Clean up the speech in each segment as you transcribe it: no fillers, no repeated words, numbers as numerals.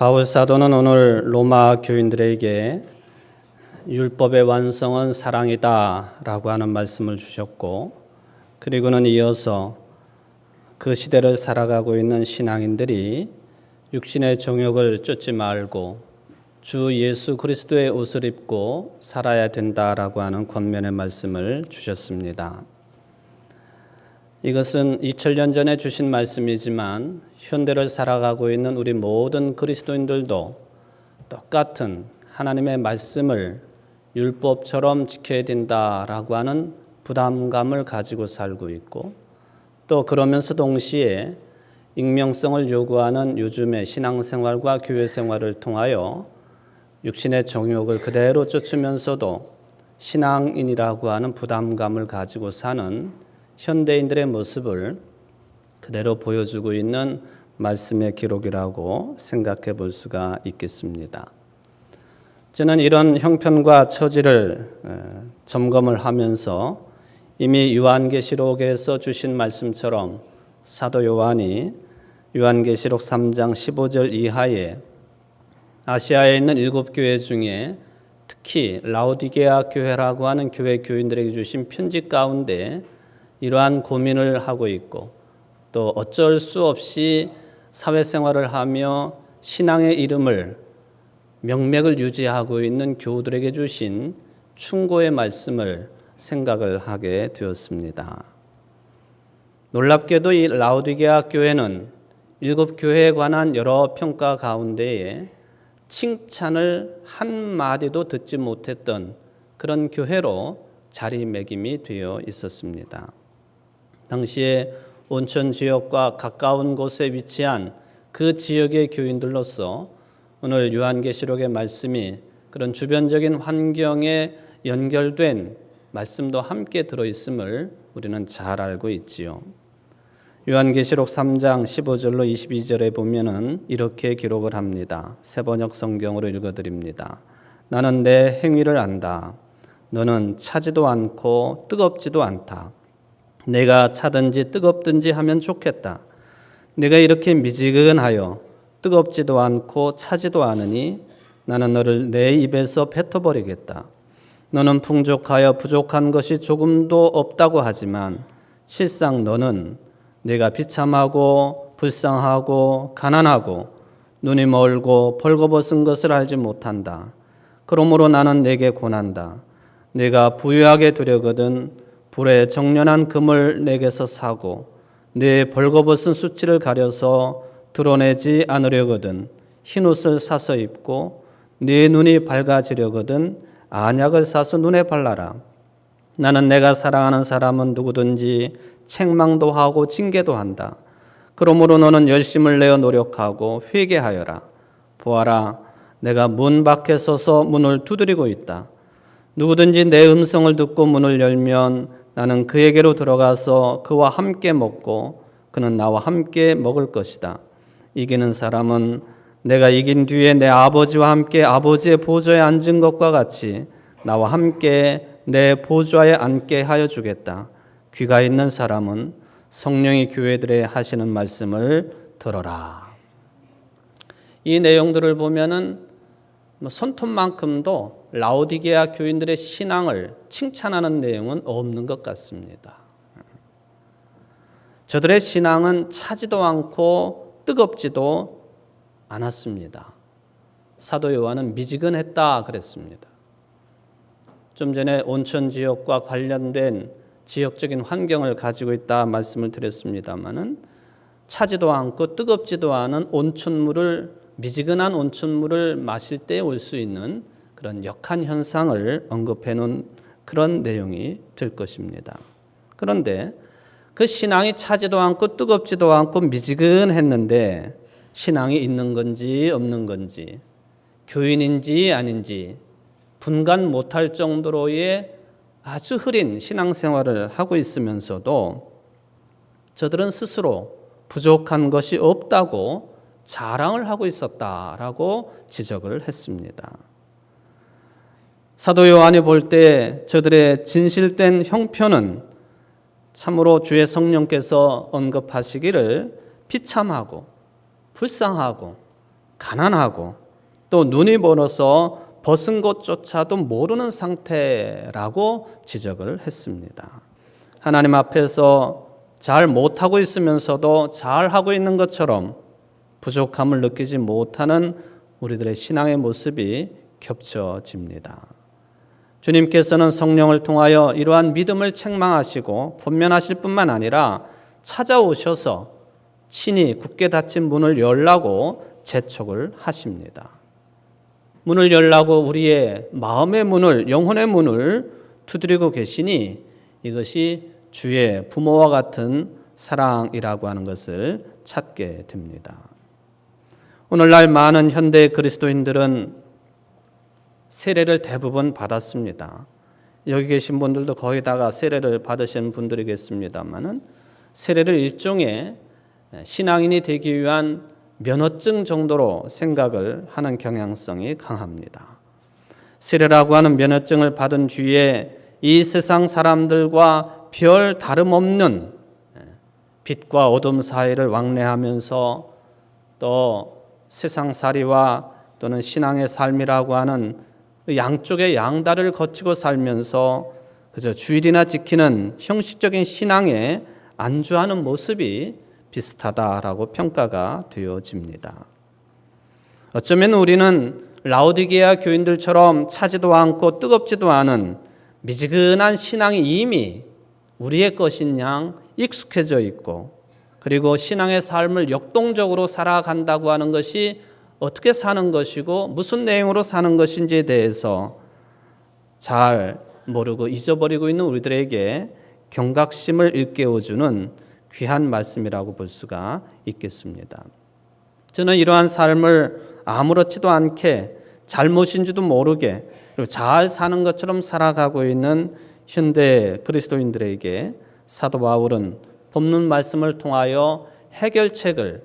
바울 사도는 오늘 로마 교인들에게 율법의 완성은 사랑이다 라고 하는 말씀을 주셨고, 그리고는 이어서 그 시대를 살아가고 있는 신앙인들이 육신의 정욕을 쫓지 말고 주 예수 그리스도의 옷을 입고 살아야 된다라고 하는 권면의 말씀을 주셨습니다. 이것은 2000년 전에 주신 말씀이지만 현대를 살아가고 있는 우리 모든 그리스도인들도 똑같은 하나님의 말씀을 율법처럼 지켜야 된다라고 하는 부담감을 가지고 살고 있고, 또 그러면서 동시에 익명성을 요구하는 요즘의 신앙생활과 교회생활을 통하여 육신의 정욕을 그대로 쫓으면서도 신앙인이라고 하는 부담감을 가지고 사는 현대인들의 모습을 그대로 보여주고 있는 말씀의 기록이라고 생각해 볼 수가 있겠습니다. 저는 이런 형편과 처지를 점검을 하면서 이미 요한계시록에서 주신 말씀처럼 사도 요한이 요한계시록 3장 15절 이하에 아시아에 있는 7교회 중에 특히 라오디게아 교회라고 하는 교회 교인들에게 주신 편지 가운데 이러한 고민을 하고 있고, 또 어쩔 수 없이 사회생활을 하며 신앙의 이름을 명맥을 유지하고 있는 교우들에게 주신 충고의 말씀을 생각을 하게 되었습니다. 놀랍게도 이 라오디게아 교회는 7교회에 관한 여러 평가 가운데에 칭찬을 한마디도 듣지 못했던 그런 교회로 자리매김이 되어 있었습니다. 당시에 온천 지역과 가까운 곳에 위치한 그 지역의 교인들로서 오늘 요한계시록의 말씀이 그런 주변적인 환경에 연결된 말씀도 함께 들어있음을 우리는 잘 알고 있지요. 요한계시록 3장 15절로 22절에 보면은 이렇게 기록을 합니다. 새번역 성경으로 읽어드립니다. 나는 내 행위를 안다. 너는 차지도 않고 뜨겁지도 않다. 내가 차든지 뜨겁든지 하면 좋겠다. 내가 이렇게 미지근하여 뜨겁지도 않고 차지도 않으니 나는 너를 내 입에서 뱉어버리겠다. 너는 풍족하여 부족한 것이 조금도 없다고 하지만 실상 너는 내가 비참하고 불쌍하고 가난하고 눈이 멀고 벌거벗은 것을 알지 못한다. 그러므로 나는 내게 권한다. 내가 부유하게 되려거든 불에 정련한 금을 내게서 사고 내 벌거벗은 수치를 가려서 드러내지 않으려거든 흰옷을 사서 입고 네 눈이 밝아지려거든 안약을 사서 눈에 발라라. 나는 내가 사랑하는 사람은 누구든지 책망도 하고 징계도 한다. 그러므로 너는 열심을 내어 노력하고 회개하여라. 보아라, 내가 문 밖에 서서 문을 두드리고 있다. 누구든지 내 음성을 듣고 문을 열면 나는 그에게로 들어가서 그와 함께 먹고 그는 나와 함께 먹을 것이다. 이기는 사람은 내가 이긴 뒤에 내 아버지와 함께 아버지의 보좌에 앉은 것과 같이 나와 함께 내 보좌에 앉게 하여 주겠다. 귀가 있는 사람은 성령이 교회들에 하시는 말씀을 들어라. 이 내용들을 보면은 손톱만큼도 라오디게아 교인들의 신앙을 칭찬하는 내용은 없는 것 같습니다. 저들의 신앙은 차지도 않고 뜨겁지도 않았습니다. 사도 요한은 미지근했다 그랬습니다. 좀 전에 온천 지역과 관련된 지역적인 환경을 가지고 있다 말씀을 드렸습니다마는 차지도 않고 뜨겁지도 않은 온천물을 미지근한 온천물을 마실 때 올 수 있는 그런 역한 현상을 언급해 놓은 그런 내용이 될 것입니다. 그런데 그 신앙이 차지도 않고 뜨겁지도 않고 미지근했는데 신앙이 있는 건지 없는 건지 교인인지 아닌지 분간 못할 정도로의 아주 흐린 신앙생활을 하고 있으면서도 저들은 스스로 부족한 것이 없다고 자랑을 하고 있었다라고 지적을 했습니다. 사도 요한이 볼 때 저들의 진실된 형편은 참으로 주의 성령께서 언급하시기를 비참하고 불쌍하고 가난하고 또 눈이 멀어서 벗은 것조차도 모르는 상태라고 지적을 했습니다. 하나님 앞에서 잘 못하고 있으면서도 잘하고 있는 것처럼 부족함을 느끼지 못하는 우리들의 신앙의 모습이 겹쳐집니다. 주님께서는 성령을 통하여 이러한 믿음을 책망하시고 권면하실 뿐만 아니라 찾아오셔서 친히 굳게 닫힌 문을 열라고 재촉을 하십니다. 문을 열라고 우리의 마음의 문을, 영혼의 문을 두드리고 계시니 이것이 주의 부모와 같은 사랑이라고 하는 것을 찾게 됩니다. 오늘날 많은 현대 그리스도인들은 세례를 대부분 받았습니다. 여기 계신 분들도 거의 다가 세례를 받으신 분들이겠습니다만은 세례를 일종의 신앙인이 되기 위한 면허증 정도로 생각을 하는 경향성이 강합니다. 세례라고 하는 면허증을 받은 뒤에 이 세상 사람들과 별 다름없는 빛과 어둠 사이를 왕래하면서 또 세상살이와 또는 신앙의 삶이라고 하는 양쪽의 양다리를 거치고 살면서 그저 주일이나 지키는 형식적인 신앙에 안주하는 모습이 비슷하다라고 평가가 되어집니다. 어쩌면 우리는 라오디게아 교인들처럼 차지도 않고 뜨겁지도 않은 미지근한 신앙이 이미 우리의 것인 양 익숙해져 있고, 그리고 신앙의 삶을 역동적으로 살아간다고 하는 것이 어떻게 사는 것이고 무슨 내용으로 사는 것인지에 대해서 잘 모르고 잊어버리고 있는 우리들에게 경각심을 일깨워주는 귀한 말씀이라고 볼 수가 있겠습니다. 저는 이러한 삶을 아무렇지도 않게 잘못인지도 모르게 그리고 잘 사는 것처럼 살아가고 있는 현대 그리스도인들에게 사도 바울은 본문 말씀을 통하여 해결책을,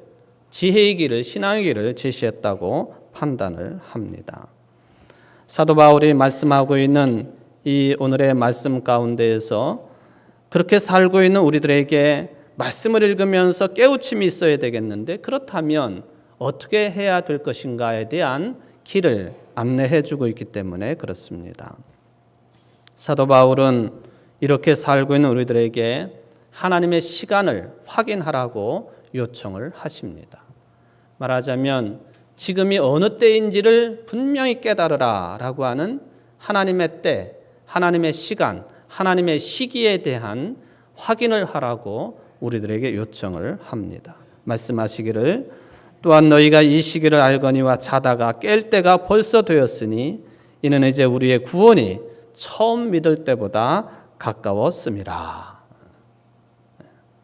지혜의 길을, 신앙의 길을 제시했다고 판단을 합니다. 사도 바울이 말씀하고 있는 이 오늘의 말씀 가운데에서 그렇게 살고 있는 우리들에게 말씀을 읽으면서 깨우침이 있어야 되겠는데, 그렇다면 어떻게 해야 될 것인가에 대한 길을 안내해 주고 있기 때문에 그렇습니다. 사도 바울은 이렇게 살고 있는 우리들에게 하나님의 시간을 확인하라고 요청을 하십니다. 말하자면 지금이 어느 때인지를 분명히 깨달으라 라고 하는 하나님의 때, 하나님의 시간, 하나님의 시기에 대한 확인을 하라고 우리들에게 요청을 합니다. 말씀하시기를 또한 너희가 이 시기를 알거니와 자다가 깰 때가 벌써 되었으니 이는 이제 우리의 구원이 처음 믿을 때보다 가까웠음이라.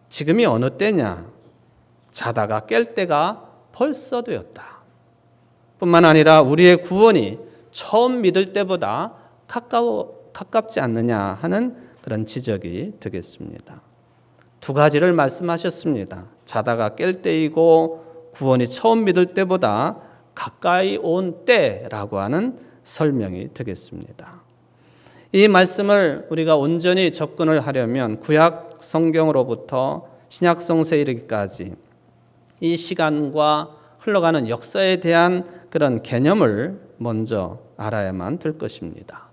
지금이 어느 때냐? 자다가 깰 때가 벌써 되었다. 뿐만 아니라 우리의 구원이 처음 믿을 때보다 가깝지 않느냐 하는 그런 지적이 되겠습니다. 두 가지를 말씀하셨습니다. 자다가 깰 때이고 구원이 처음 믿을 때보다 가까이 온 때라고 하는 설명이 되겠습니다. 이 말씀을 우리가 온전히 접근을 하려면 구약 성경으로부터 신약 성서에 이르기까지 이 시간과 흘러가는 역사에 대한 그런 개념을 먼저 알아야만 될 것입니다.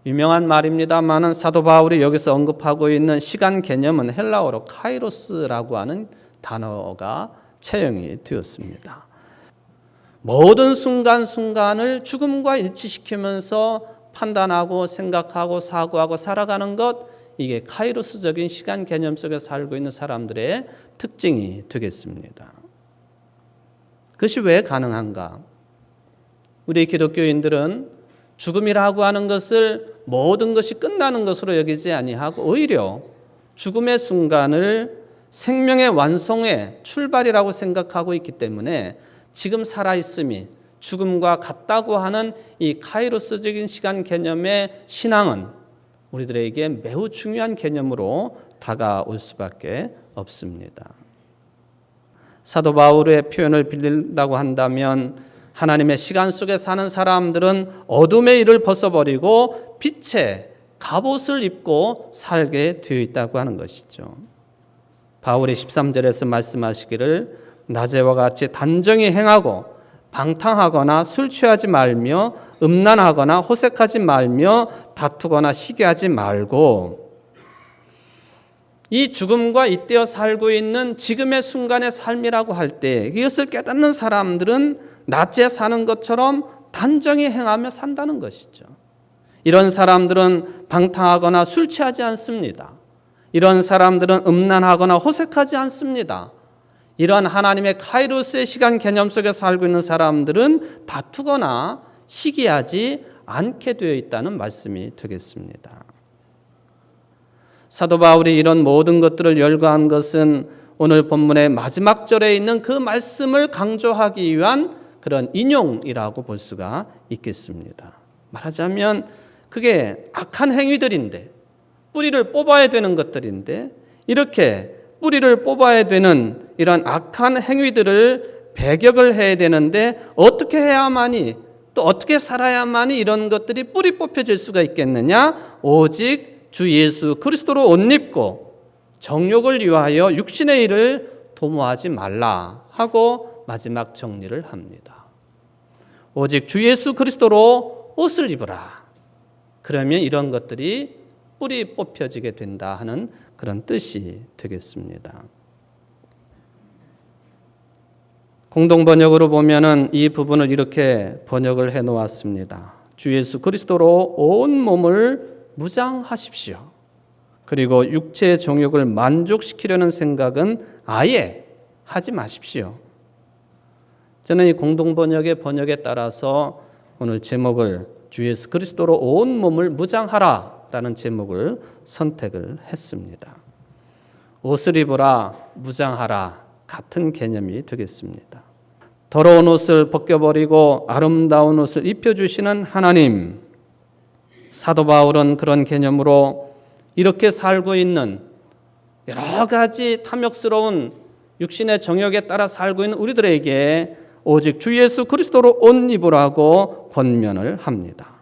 유명한 말입니다만은 사도 바울이 여기서 언급하고 있는 시간 개념은 헬라어로 카이로스라고 하는 단어가 채용이 되었습니다. 모든 순간순간을 죽음과 일치시키면서 판단하고 생각하고 사고하고 살아가는 것, 이게 카이로스적인 시간 개념 속에 살고 있는 사람들의 특징이 되겠습니다. 그것이 왜 가능한가? 우리 기독교인들은 죽음이라고 하는 것을 모든 것이 끝나는 것으로 여기지 아니하고 오히려 죽음의 순간을 생명의 완성의 출발이라고 생각하고 있기 때문에 지금 살아있음이 죽음과 같다고 하는 이 카이로스적인 시간 개념의 신앙은 우리들에게 매우 중요한 개념으로 다가올 수밖에 없습니다. 사도 바울의 표현을 빌린다고 한다면 하나님의 시간 속에 사는 사람들은 어둠의 일을 벗어버리고 빛의 갑옷을 입고 살게 되어 있다고 하는 것이죠. 바울이 13절에서 말씀하시기를 낮에와 같이 단정히 행하고 방탕하거나 술 취하지 말며 음란하거나 호색하지 말며 다투거나 시기하지 말고 이 죽음과 잇대어 살고 있는 지금의 순간의 삶이라고 할 때 이것을 깨닫는 사람들은 낮에 사는 것처럼 단정히 행하며 산다는 것이죠. 이런 사람들은 방탕하거나 술 취하지 않습니다. 이런 사람들은 음란하거나 호색하지 않습니다. 이런 하나님의 카이로스의 시간 개념 속에 살고 있는 사람들은 다투거나 시기하지 않게 되어 있다는 말씀이 되겠습니다. 사도 바울이 이런 모든 것들을 열거한 것은 오늘 본문의 마지막 절에 있는 그 말씀을 강조하기 위한 그런 인용이라고 볼 수가 있겠습니다. 말하자면 그게 악한 행위들인데 뿌리를 뽑아야 되는 것들인데 이렇게 뿌리를 뽑아야 되는 이런 악한 행위들을 배격을 해야 되는데 어떻게 해야만이 또 어떻게 살아야만이 이런 것들이 뿌리 뽑혀질 수가 있겠느냐? 오직 주 예수 그리스도로 옷 입고 정욕을 위하여 육신의 일을 도모하지 말라 하고 마지막 정리를 합니다. 오직 주 예수 그리스도로 옷을 입으라. 그러면 이런 것들이 뿌리 뽑혀지게 된다 하는 그런 뜻이 되겠습니다. 공동번역으로 보면은 이 부분을 이렇게 번역을 해 놓았습니다. 주 예수 그리스도로 온 몸을 무장하십시오. 그리고 육체의 정욕을 만족시키려는 생각은 아예 하지 마십시오. 저는 이 공동번역의 번역에 따라서 오늘 제목을 주 예수 그리스도로 온 몸을 무장하라 라는 제목을 선택을 했습니다. 옷을 입으라, 무장하라 같은 개념이 되겠습니다. 더러운 옷을 벗겨버리고 아름다운 옷을 입혀주시는 하나님, 사도 바울은 그런 개념으로 이렇게 살고 있는 여러 가지 탐욕스러운 육신의 정욕에 따라 살고 있는 우리들에게 오직 주 예수 그리스도로 옷 입으라고 권면을 합니다.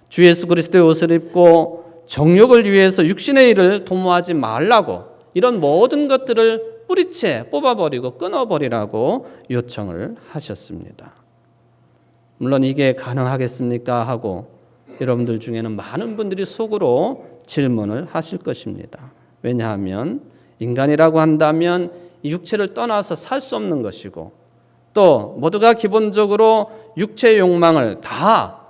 주 예수 그리스도의 옷을 입고 정욕을 위해서 육신의 일을 도모하지 말라고 이런 모든 것들을 뿌리채 뽑아버리고 끊어버리라고 요청을 하셨습니다. 물론 이게 가능하겠습니까 하고 여러분들 중에는 많은 분들이 속으로 질문을 하실 것입니다. 왜냐하면 인간이라고 한다면 이 육체를 떠나서 살 수 없는 것이고 또 모두가 기본적으로 육체의 욕망을 다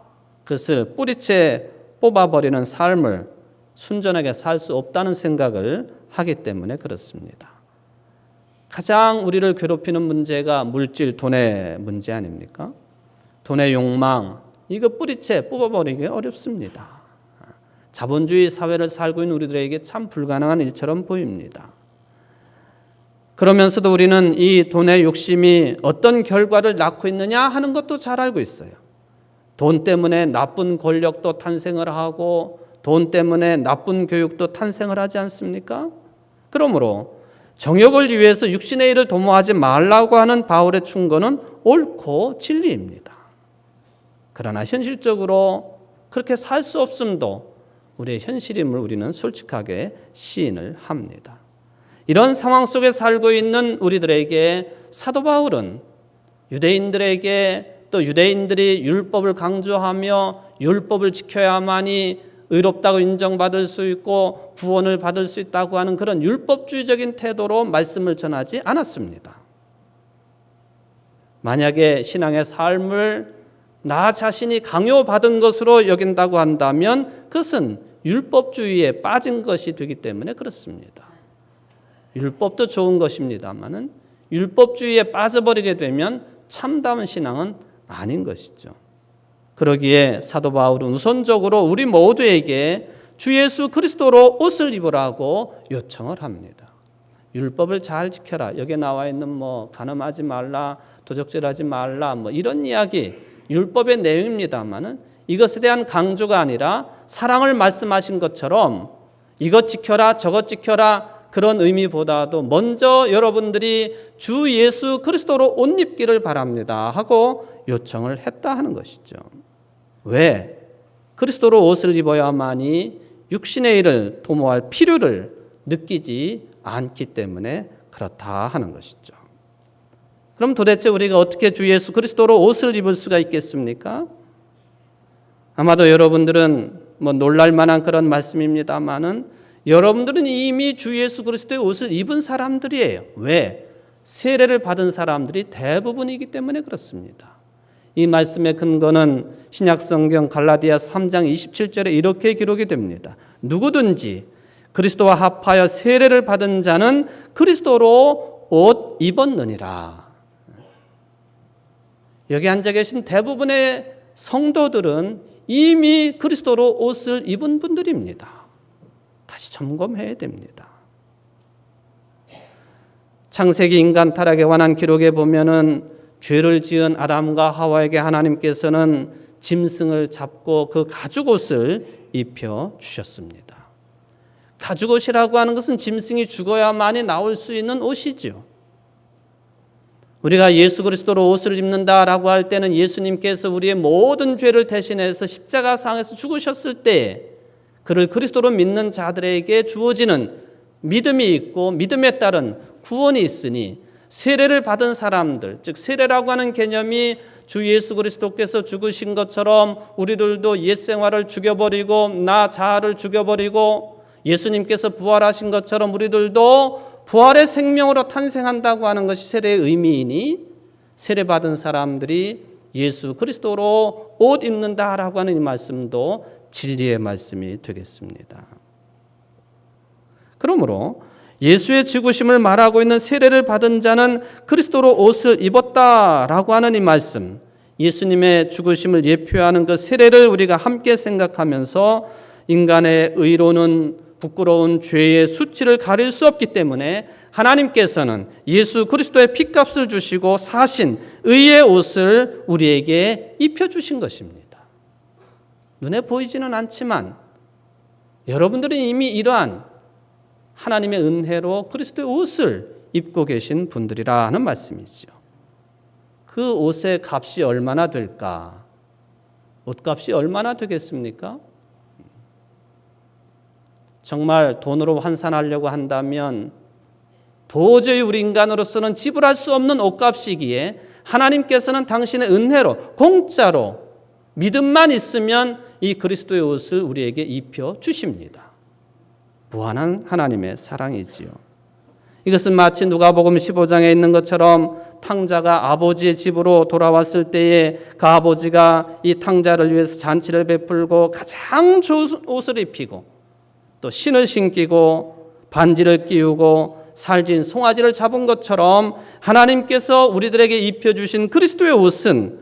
그것을 뿌리채 뽑아버리는 삶을 순전하게 살 수 없다는 생각을 하기 때문에 그렇습니다. 가장 우리를 괴롭히는 문제가 물질, 돈의 문제 아닙니까? 돈의 욕망, 이거 뿌리채 뽑아버리기 어렵습니다. 자본주의 사회를 살고 있는 우리들에게 참 불가능한 일처럼 보입니다. 그러면서도 우리는 이 돈의 욕심이 어떤 결과를 낳고 있느냐 하는 것도 잘 알고 있어요. 돈 때문에 나쁜 권력도 탄생을 하고 돈 때문에 나쁜 교육도 탄생을 하지 않습니까? 그러므로 정욕을 위해서 육신의 일을 도모하지 말라고 하는 바울의 충고는 옳고 진리입니다. 그러나 현실적으로 그렇게 살 수 없음도 우리의 현실임을 우리는 솔직하게 시인을 합니다. 이런 상황 속에 살고 있는 우리들에게 사도 바울은 유대인들에게 또 유대인들이 율법을 강조하며 율법을 지켜야만이 의롭다고 인정받을 수 있고 구원을 받을 수 있다고 하는 그런 율법주의적인 태도로 말씀을 전하지 않았습니다. 만약에 신앙의 삶을 나 자신이 강요받은 것으로 여긴다고 한다면 그것은 율법주의에 빠진 것이 되기 때문에 그렇습니다. 율법도 좋은 것입니다만은 율법주의에 빠져버리게 되면 참다운 신앙은 아닌 것이죠. 그러기에 사도 바울은 우선적으로 우리 모두에게 주 예수 그리스도로 옷을 입으라고 요청을 합니다. 율법을 잘 지켜라. 여기에 나와 있는 간음하지 말라, 도적질하지 말라, 이런 이야기 율법의 내용입니다만은 이것에 대한 강조가 아니라 사랑을 말씀하신 것처럼 이것 지켜라, 저것 지켜라 그런 의미보다도 먼저 여러분들이 주 예수 그리스도로 옷 입기를 바랍니다 하고 요청을 했다 하는 것이죠. 왜? 그리스도로 옷을 입어야만이 육신의 일을 도모할 필요를 느끼지 않기 때문에 그렇다 하는 것이죠. 그럼 도대체 우리가 어떻게 주 예수 그리스도로 옷을 입을 수가 있겠습니까? 아마도 여러분들은 놀랄 만한 그런 말씀입니다만은 여러분들은 이미 주 예수 그리스도의 옷을 입은 사람들이에요. 왜? 세례를 받은 사람들이 대부분이기 때문에 그렇습니다. 이 말씀의 근거는 신약성경 갈라디아 3장 27절에 이렇게 기록이 됩니다. 누구든지 그리스도와 합하여 세례를 받은 자는 그리스도로 옷 입었느니라. 여기 앉아 계신 대부분의 성도들은 이미 그리스도로 옷을 입은 분들입니다. 다시 점검해야 됩니다. 창세기 인간 타락에 관한 기록에 보면은 죄를 지은 아담과 하와에게 하나님께서는 짐승을 잡고 그 가죽옷을 입혀 주셨습니다. 가죽옷이라고 하는 것은 짐승이 죽어야만이 나올 수 있는 옷이죠. 우리가 예수 그리스도로 옷을 입는다라고 할 때는 예수님께서 우리의 모든 죄를 대신해서 십자가상에서 죽으셨을 때 그를 그리스도로 믿는 자들에게 주어지는 믿음이 있고 믿음에 따른 구원이 있으니 세례를 받은 사람들, 즉 세례라고 하는 개념이 주 예수 그리스도께서 죽으신 것처럼 우리들도 옛 생활을 죽여버리고 나 자아를 죽여버리고 예수님께서 부활하신 것처럼 우리들도 부활의 생명으로 탄생한다고 하는 것이 세례의 의미이니 세례받은 사람들이 예수 그리스도로 옷 입는다라고 하는 이 말씀도 진리의 말씀이 되겠습니다. 그러므로 예수의 죽으심을 말하고 있는 세례를 받은 자는 그리스도로 옷을 입었다라고 하는 이 말씀, 예수님의 죽으심을 예표하는 그 세례를 우리가 함께 생각하면서 인간의 의로는 부끄러운 죄의 수치를 가릴 수 없기 때문에 하나님께서는 예수 그리스도의 핏값을 주시고 사신 의의 옷을 우리에게 입혀주신 것입니다. 눈에 보이지는 않지만 여러분들은 이미 이러한 하나님의 은혜로 그리스도의 옷을 입고 계신 분들이라는 말씀이죠. 그 옷의 값이 얼마나 될까? 옷값이 얼마나 되겠습니까? 정말 돈으로 환산하려고 한다면 도저히 우리 인간으로서는 지불할 수 없는 옷값이기에 하나님께서는 당신의 은혜로 공짜로 믿음만 있으면 이 그리스도의 옷을 우리에게 입혀 주십니다. 무한한 하나님의 사랑이지요. 이것은 마치 누가복음 15장에 있는 것처럼 탕자가 아버지의 집으로 돌아왔을 때에 그 아버지가 이 탕자를 위해서 잔치를 베풀고 가장 좋은 옷을 입히고 또 신을 신기고 반지를 끼우고 살진 송아지를 잡은 것처럼 하나님께서 우리들에게 입혀주신 그리스도의 옷은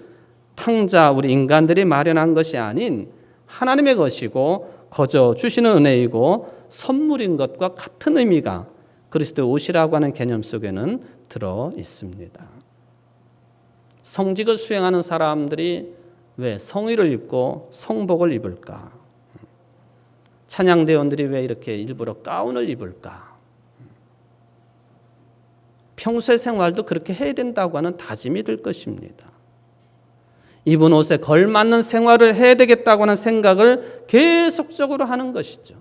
탕자 우리 인간들이 마련한 것이 아닌 하나님의 것이고 거저 주시는 은혜이고 선물인 것과 같은 의미가 그리스도의 옷이라고 하는 개념 속에는 들어 있습니다. 성직을 수행하는 사람들이 왜 성의를 입고 성복을 입을까? 찬양대원들이 왜 이렇게 일부러 가운을 입을까? 평소의 생활도 그렇게 해야 된다고 하는 다짐이 될 것입니다. 입은 옷에 걸맞는 생활을 해야 되겠다고 하는 생각을 계속적으로 하는 것이죠.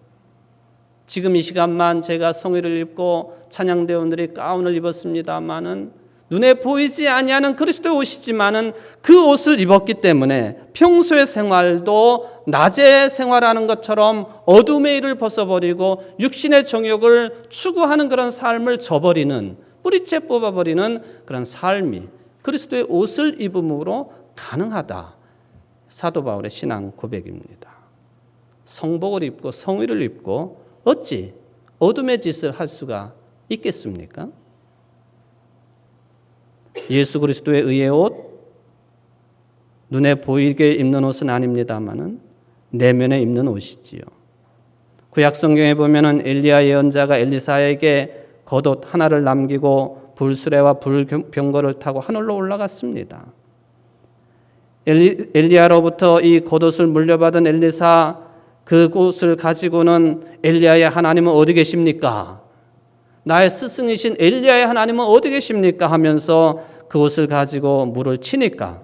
지금 이 시간만 제가 성의를 입고 찬양대원들이 가운을 입었습니다마는 눈에 보이지 아니하는 그리스도의 옷이지만은 그 옷을 입었기 때문에 평소의 생활도 낮에 생활하는 것처럼 어둠의 일을 벗어버리고 육신의 정욕을 추구하는 그런 삶을 저버리는 뿌리째 뽑아버리는 그런 삶이 그리스도의 옷을 입음으로 가능하다. 사도 바울의 신앙 고백입니다. 성복을 입고 성의를 입고 어찌 어둠의 짓을 할 수가 있겠습니까? 예수 그리스도의 의의 옷, 눈에 보이게 입는 옷은 아닙니다만은 내면에 입는 옷이지요. 구약 성경에 보면은 엘리야 예언자가 엘리사에게 겉옷 하나를 남기고 불수레와 불병거를 타고 하늘로 올라갔습니다. 엘리야로부터 이 겉옷을 물려받은 엘리사, 그 옷을 가지고는 엘리야의 하나님은 어디 계십니까? 나의 스승이신 엘리야의 하나님은 어디 계십니까? 하면서 그 옷을 가지고 물을 치니까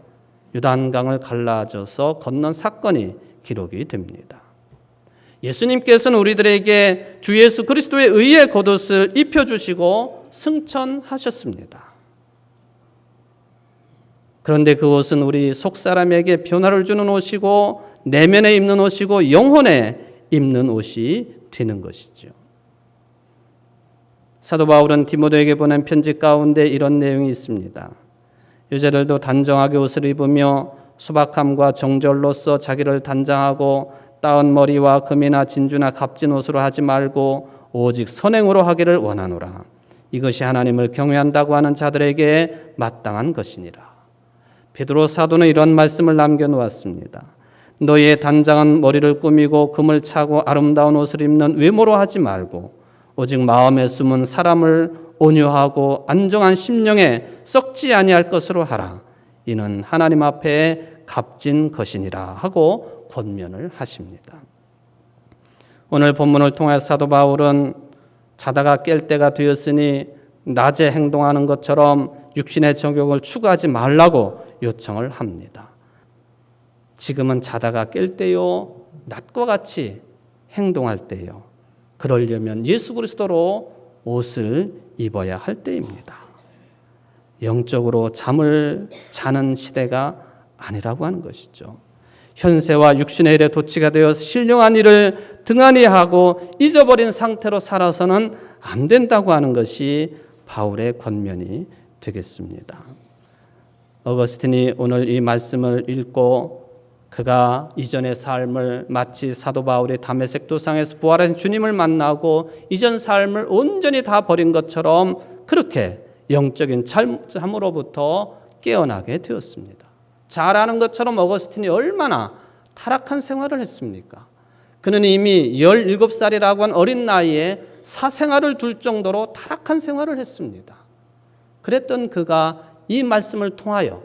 요단강을 갈라져서 건넌 사건이 기록이 됩니다. 예수님께서는 우리들에게 주 예수 그리스도의 의의 겉옷을 입혀주시고 승천하셨습니다. 그런데 그 옷은 우리 속사람에게 변화를 주는 옷이고 내면에 입는 옷이고 영혼에 입는 옷이 되는 것이죠. 사도 바울은 디모데에게 보낸 편지 가운데 이런 내용이 있습니다. 유대들도 단정하게 옷을 입으며 소박함과 정절로서 자기를 단장하고 따은 머리와 금이나 진주나 값진 옷으로 하지 말고 오직 선행으로 하기를 원하노라. 이것이 하나님을 경외한다고 하는 자들에게 마땅한 것이니라. 베드로 사도는 이런 말씀을 남겨놓았습니다. 너희의 단장한 머리를 꾸미고 금을 차고 아름다운 옷을 입는 외모로 하지 말고 오직 마음에 숨은 사람을 온유하고 안정한 심령에 썩지 아니할 것으로 하라. 이는 하나님 앞에 값진 것이니라 하고 권면을 하십니다. 오늘 본문을 통해 사도 바울은 자다가 깰 때가 되었으니 낮에 행동하는 것처럼 육신의 정욕을 추구하지 말라고 요청을 합니다. 지금은 자다가 깰 때요, 낮과 같이 행동할 때요. 그러려면 예수 그리스도로 옷을 입어야 할 때입니다. 영적으로 잠을 자는 시대가 아니라고 하는 것이죠. 현세와 육신의 일에 도취가 되어 신령한 일을 등한히 하고 잊어버린 상태로 살아서는 안 된다고 하는 것이 바울의 권면이 되겠습니다. 어거스틴이 오늘 이 말씀을 읽고 그가 이전의 삶을 마치 사도 바울이 다메섹 도상에서 부활하신 주님을 만나고 이전 삶을 온전히 다 버린 것처럼 그렇게 영적인 잠으로부터 깨어나게 되었습니다. 잘 아는 것처럼 어거스틴이 얼마나 타락한 생활을 했습니까? 그는 이미 17살이라고 한 어린 나이에 사생활을 둘 정도로 타락한 생활을 했습니다. 그랬던 그가 이 말씀을 통하여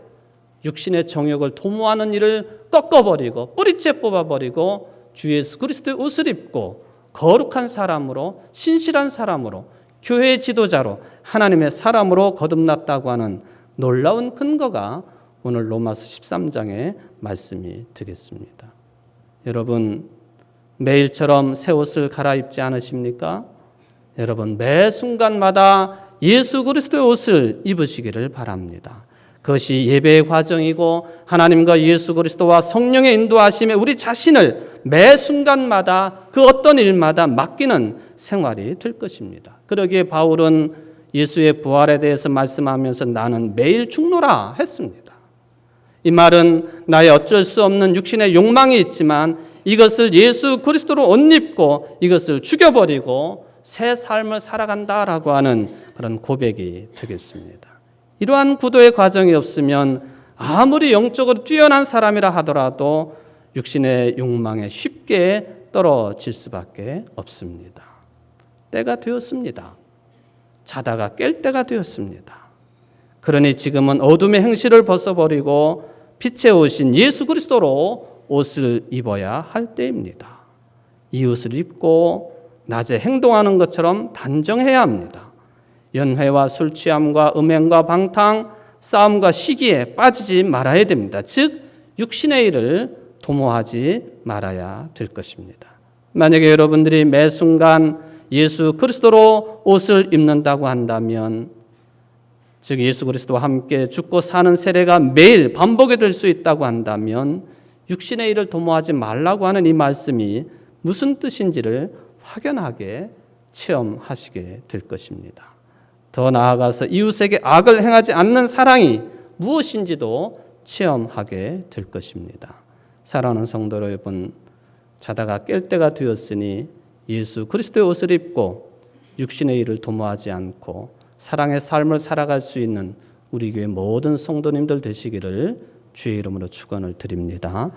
육신의 정욕을 도모하는 일을 꺾어버리고 뿌리째 뽑아버리고 주 예수 그리스도의 옷을 입고 거룩한 사람으로 신실한 사람으로 교회의 지도자로 하나님의 사람으로 거듭났다고 하는 놀라운 근거가 오늘 로마서 13장의 말씀이 되겠습니다. 여러분 매일처럼 새 옷을 갈아입지 않으십니까? 여러분 매 순간마다 예수 그리스도의 옷을 입으시기를 바랍니다. 그것이 예배의 과정이고 하나님과 예수 그리스도와 성령의 인도하심에 우리 자신을 매 순간마다 그 어떤 일마다 맡기는 생활이 될 것입니다. 그러기에 바울은 예수의 부활에 대해서 말씀하면서 나는 매일 죽노라 했습니다. 이 말은 나의 어쩔 수 없는 육신의 욕망이 있지만 이것을 예수 그리스도로 옷 입고 이것을 죽여버리고 새 삶을 살아간다라고 하는 그런 고백이 되겠습니다. 이러한 구도의 과정이 없으면 아무리 영적으로 뛰어난 사람이라 하더라도 육신의 욕망에 쉽게 떨어질 수밖에 없습니다. 때가 되었습니다. 자다가 깰 때가 되었습니다. 그러니 지금은 어둠의 행실을 벗어버리고 빛의 옷인 예수 그리스도로 옷을 입어야 할 때입니다. 이 옷을 입고 낮에 행동하는 것처럼 단정해야 합니다. 연회와 술 취함과 음행과 방탕, 싸움과 시기에 빠지지 말아야 됩니다. 즉 육신의 일을 도모하지 말아야 될 것입니다. 만약에 여러분들이 매 순간 예수 그리스도로 옷을 입는다고 한다면 즉 예수 그리스도와 함께 죽고 사는 세례가 매일 반복이 될 수 있다고 한다면 육신의 일을 도모하지 말라고 하는 이 말씀이 무슨 뜻인지를 확연하게 체험하시게 될 것입니다. 더 나아가서 이웃에게 악을 행하지 않는 사랑이 무엇인지도 체험하게 될 것입니다. 사랑하는 성도 여러분, 자다가 깰 때가 되었으니 예수 그리스도의 옷을 입고 육신의 일을 도모하지 않고 사랑의 삶을 살아갈 수 있는 우리 교회 모든 성도님들 되시기를 주의 이름으로 축원을 드립니다.